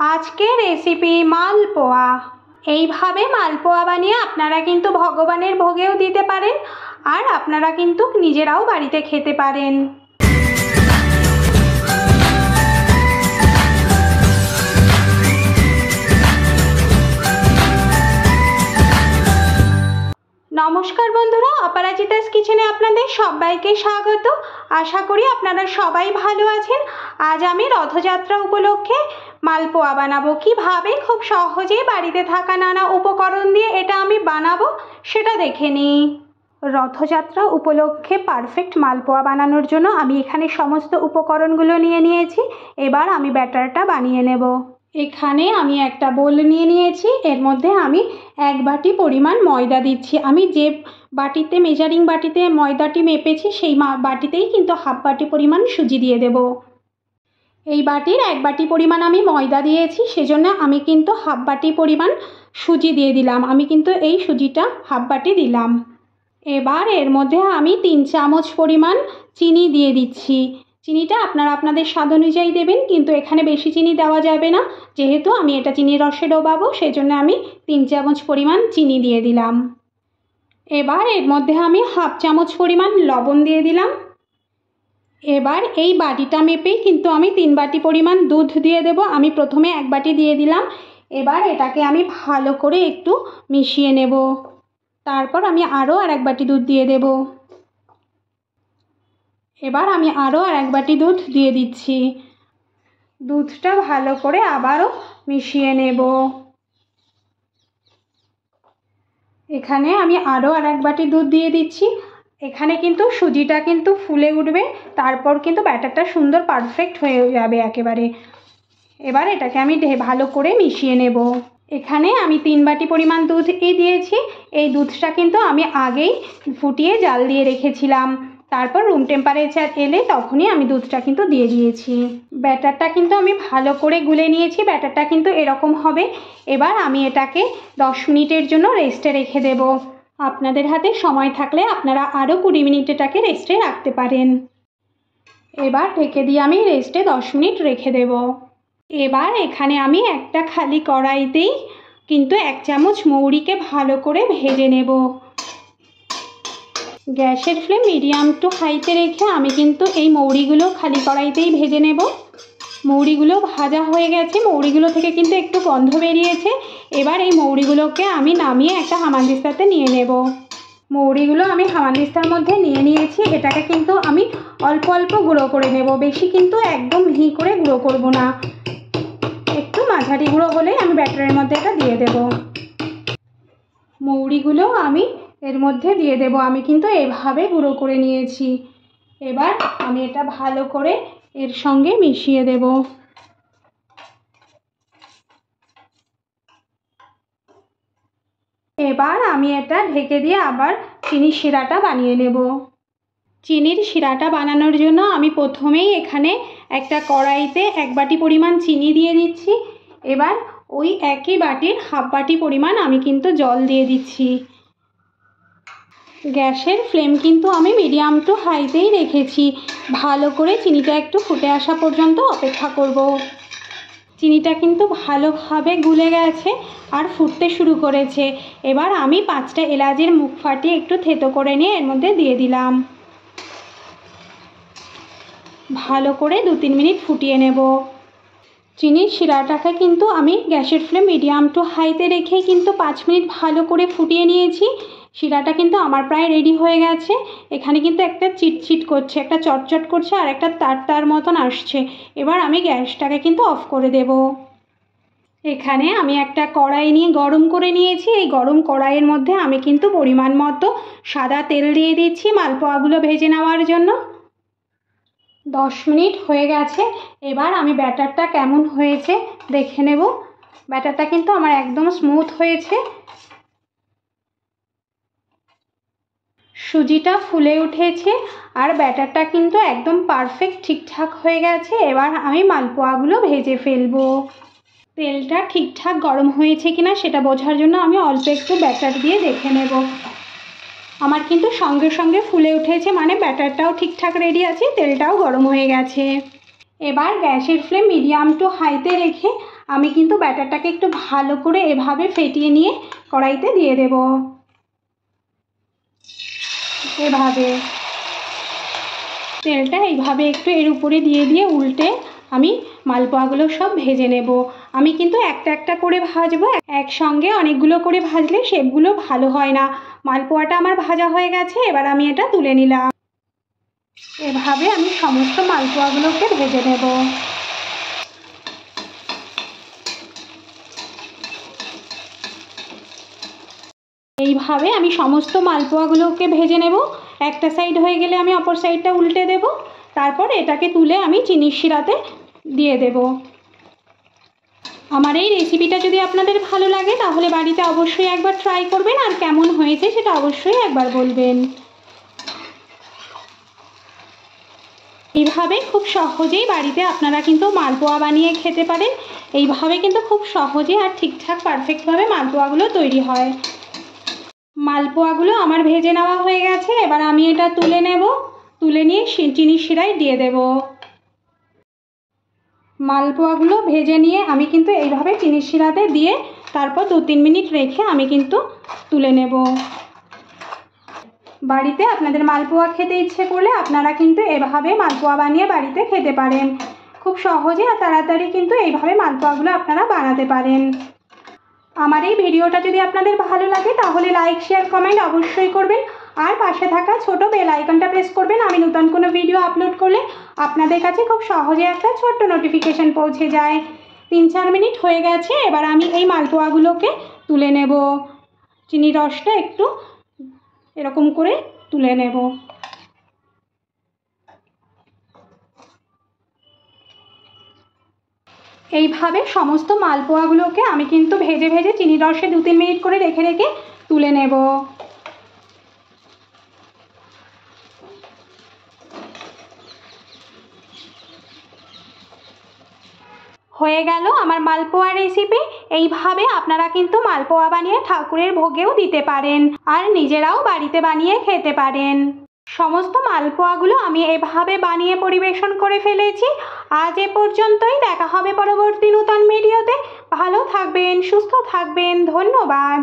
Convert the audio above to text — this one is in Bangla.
আজকের রেসিপি মালপোয়া। এইভাবে মালপোয়া বানিয়ে আপনারা কিন্তু ভগবানের ভোগেও দিতে পারেন, আর আপনারা কিন্তু নিজেরাও বাড়িতে খেতে পারেন। নমস্কার বন্ধুরা, অপরাজিতাস কিচেনে আপনাদের সবাইকে স্বাগত। আশা করি আপনারা সবাই ভালো আছেন। আজ আমি রথযাত্রা উপলক্ষে মালপোয়া বানাবো। কিভাবে খুব সহজে বাড়িতে থাকা নানা উপকরণ দিয়ে এটা আমি বানাবো সেটা দেখে নিই। রথযাত্রা উপলক্ষে পারফেক্ট মালপোয়া বানানোর জন্য আমি এখানে সমস্ত উপকরণগুলো নিয়ে নিয়েছি। এবার আমি ব্যাটারটা বানিয়ে নেব। এখানে আমি একটা বোল নিয়ে নিয়েছি, এর মধ্যে আমি 1 বাটি পরিমাণ ময়দা দিচ্ছি। আমি যে বাটিতে মেজারিং বাটিতে ময়দাটি মেপেছি সেই বাটিতেই কিন্তু 1/2 বাটি পরিমাণ সুজি দিয়ে দেব। এই বাটির 1 বাটি পরিমাণ আমি ময়দা দিয়েছি, সেজন্য আমি কিন্তু 1/2 বাটি পরিমাণ সুজি দিয়ে দিলাম। আমি কিন্তু এই সুজিটা 1/2 বাটি দিলাম। এবার এর মধ্যে আমি 3 চামচ পরিমাণ চিনি দিয়ে দিচ্ছি। চিনিটা আপনারা আপনাদের স্বাদ অনুযায়ী দেবেন, কিন্তু এখানে বেশি চিনি দেওয়া যাবে না, যেহেতু আমি এটা চিনির রসে ডোবাবো, সেজন্য আমি 3 চামচ পরিমাণ চিনি দিয়ে দিলাম। এবার এর মধ্যে আমি 1/2 চামচ পরিমাণ লবণ দিয়ে দিলাম। এবার এই বাটিটা মেপেই কিন্তু আমি 3 বাটি পরিমাণ দুধ দিয়ে দেব। আমি প্রথমে 1 বাটি দিয়ে দিলাম। এবার এটাকে আমি ভালো করে একটু মিশিয়ে নেব। তারপর আমি আরও 1 বাটি দুধ দিয়ে দেব। এবার আমি আরও 1 বাটি দুধ দিয়ে দিচ্ছি। দুধটা ভালো করে আবারও মিশিয়ে নেব। এখানে আমি আরও 1 বাটি দুধ দিয়ে দিচ্ছি। এখানে কিন্তু সুজিটা কিন্তু ফুলে উঠবে, তারপর কিন্তু ব্যাটারটা সুন্দর পারফেক্ট হয়ে যাবে একেবারে। এবার এটাকে আমি ভালো করে মিশিয়ে নেব। এখানে আমি 3 বাটি পরিমাণ দুধ দিয়েছি। এই দুধটা কিন্তু আমি আগেই ফুটিয়ে জাল দিয়ে রেখেছিলাম। তারপর রুম টেম্পারেচার এলে তখনই আমি দুধটা কিন্তু দিয়ে দিয়েছি। ব্যাটারটা কিন্তু আমি ভালো করে গুলে নিয়েছি। ব্যাটারটা কিন্তু এরকম হবে। এবার আমি এটাকে 10 মিনিটের জন্য রেস্টে রেখে দেব। আপনাদের হাতে সময় থাকলে আপনারা আরও 20 মিনিট এটাকে রেস্টে রাখতে পারেন। এবার ঢেকে দিয়ে আমি রেস্টে 10 মিনিট রেখে দেব। এবার এখানে আমি একটা খালি কড়াইতেই কিন্তু 1 চামচ মৌরিকে ভালো করে ভেজে নেব। গ্যাসের ফ্লেম মিডিয়াম টু হাইতে রেখে আমি কিন্তু এই মৌরিগুলো খালি কড়াইতেই ভেজে নেব। মৌরিগুলো ভাজা হয়ে গেছে, মৌরিগুলো থেকে কিন্তু একটু গন্ধ বেরিয়েছে। এবার এই মৌরিগুলোকে আমি নামিয়ে একটা হামানদিস্তাতে নিয়ে নেব। মৌরিগুলো আমি হামানদিস্তার মধ্যে নিয়ে নিয়েছি। এটাকে কিন্তু আমি অল্প অল্প গুঁড়ো করে নেব, বেশি কিন্তু একদম মিহি করে গুঁড়ো করব না। একটু মাঝারি গুঁড়ো হলেই আমি ব্যাটারের মধ্যে এটা দিয়ে দেব। মৌরিগুলো আমি এর মধ্যে দিয়ে দেব। আমি কিন্তু এভাবে গুঁড়ো করে নিয়েছি। এবার আমি এটা ভালো করে এর সঙ্গে মিশিয়ে দেব। এবার আমি এটা ঢেকে দিয়ে আবার চিনির শিরাটা বানিয়ে নেব। চিনির শিরাটা বানানোর জন্য আমি প্রথমেই এখানে একটা কড়াইতে 1 বাটি পরিমাণ চিনি দিয়ে দিচ্ছি। এবার ওই একই বাটির 1/2 বাটি পরিমাণ আমি কিন্তু জল দিয়ে দিচ্ছি। গ্যাসের ফ্লেম কিন্তু আমি মিডিয়াম টু হাইতেই রেখেছি। ভালো করে চিনিটা একটু ফুটে আসা পর্যন্ত অপেক্ষা করব। চিনিটা কিন্তু ভালোভাবে গুলে গেছে আর ফুটতে শুরু করেছে। এবার আমি 5টা এলাচের মুখ ফাটিয়ে একটু থেতো করে নিয়ে এর মধ্যে দিয়ে দিলাম। ভালো করে 2-3 মিনিট ফুটিয়ে নেব। চিনির শিরাটাকে কিন্তু আমি গ্যাসের ফ্লেম মিডিয়াম টু হাইতে রেখেই কিন্তু 5 মিনিট ভালো করে ফুটিয়ে নিয়েছি। শিরাটা কিন্তু আমার প্রায় রেডি হয়ে গেছে। এখানে কিন্তু একটা চিটচিট করছে, একটা চটচট করছে, আর একটা তার মতন আসছে। এবার আমি গ্যাসটাকে কিন্তু অফ করে দেব। এখানে আমি একটা কড়াই নিয়ে গরম করে নিয়েছি। এই গরম কড়াইয়ের মধ্যে আমি কিন্তু পরিমাণ মতো সাদা তেল দিয়ে দিচ্ছি মালপোয়াগুলো ভেজে নেওয়ার জন্য। 10 মিনিট হয়ে গেছে। এবার আমি ব্যাটারটা কেমন হয়েছে দেখে নেব। ব্যাটারটা কিন্তু আমার একদম স্মুথ হয়েছে। সুজিটা ফুলে উঠেছে আর ব্যাটারটা কিন্তু একদম পারফেক্ট ঠিকঠাক হয়ে গেছে। এবার আমি মালপোয়াগুলো ভেজে ফেলবো। তেলটা ঠিকঠাক গরম হয়েছে কিনা সেটা বোঝার জন্য আমি অল্প একটু ব্যাটার দিয়ে দেখে নেব। আমার কিন্তু সঙ্গে সঙ্গে ফুলে উঠেছে, মানে ব্যাটারটাও ঠিকঠাক রেডি আছে, তেলটাও গরম হয়ে গেছে। এবার গ্যাসের ফ্লেম মিডিয়াম টু হাইতে রেখে আমি কিন্তু ব্যাটারটাকে একটু ভালো করে এভাবে ফেটিয়ে নিয়ে কড়াইতে দিয়ে দেব। এভাবে তেলটা এইভাবে একটু এর উপরে দিয়ে দিয়ে উল্টে আমি মালপোয়াগুলো সব ভেজে নেব। আমি কিন্তু একটা একটা করে ভাজবো, একসঙ্গে অনেকগুলো করে ভাজলে শেপগুলো ভালো হয় না। মালপোয়াটা আমার ভাজা হয়ে গেছে, এবার আমি এটা তুলে নিলাম। এভাবে আমি সমস্ত মালপোয়াগুলোকে ভেজে নেব। এইভাবে আমি সমস্ত মালপোয়াগুলোকে ভেজে নেব। একটা সাইড হয়ে গেলে আমি অপর সাইডটা উল্টে দেব। তারপর এটাকে তুলে আমি চিনির শিরাতে দিয়ে দেব। আমার এই রেসিপিটা যদি আপনাদের ভালো লাগে তাহলে বাড়িতে অবশ্যই একবার ট্রাই করবেন, আর কেমন হয়েছে সেটা অবশ্যই একবার বলবেন। এইভাবে খুব সহজেই বাড়িতে আপনারা কিন্তু মালপোয়া বানিয়ে খেতে পারেন। এইভাবে কিন্তু খুব সহজে আর ঠিকঠাক পারফেক্টভাবে মালপোয়াগুলো তৈরি হয়। মালপোয়াগুলো আমার ভেজে নেওয়া হয়ে গেছে, এবার আমি এটা তুলে নেব। তুলে নিয়ে চিনির শিরায় দিয়ে দেব। মালপোয়াগুলো ভেজে নিয়ে আমি কিন্তু এইভাবে চিনির শিরাতে দিয়ে তারপর 2-3 মিনিট রেখে আমি কিন্তু তুলে নেব। বাড়িতে আপনাদের মালপোয়া খেতে ইচ্ছে করলে আপনারা কিন্তু এভাবে মালপোয়া বানিয়ে বাড়িতে খেতে পারেন। খুব সহজে আর তাড়াতাড়ি কিন্তু এইভাবে মালপোয়াগুলো আপনারা বানাতে পারেন। আমার এই ভিডিওটা যদি আপনাদের ভালো লাগে তাহলে লাইক, শেয়ার, কমেন্ট অবশ্যই করবেন, আর পাশে থাকা ছোট বেল আইকনটা প্রেস করবেন। আমি নতুন কোনো ভিডিও আপলোড করলে আপনাদের কাছে খুব সহজে একটা ছোট্ট নোটিফিকেশন পৌঁছে যায়। 3-4 মিনিট হয়ে গেছে, এবার আমি এই মালপোয়াগুলোকে তুলে নেব। চিনির রসটা একটু এরকম করে তুলে নেব। এইভাবে সমস্ত মালপোয়াগুলোকে আমি কিন্তু ভেজে ভেজে চিনির রসে 2-3 মিনিট করে রেখে রেখে তুলে নেব। হয়ে গেল আমার মালপোয়া রেসিপি। এইভাবে আপনারা কিন্তু মালপোয়া বানিয়ে ঠাকুরের ভোগেও দিতে পারেন, আর নিজেরাও বাড়িতে বানিয়ে খেতে পারেন। সমস্ত মালপোয়াগুলো আমি এভাবে বানিয়ে পরিবেশন করে ফেলেছি। আজ এ পর্যন্তই, দেখা হবে পরবর্তী নতুন ভিডিওতে। ভালো থাকবেন, সুস্থ থাকবেন, ধন্যবাদ।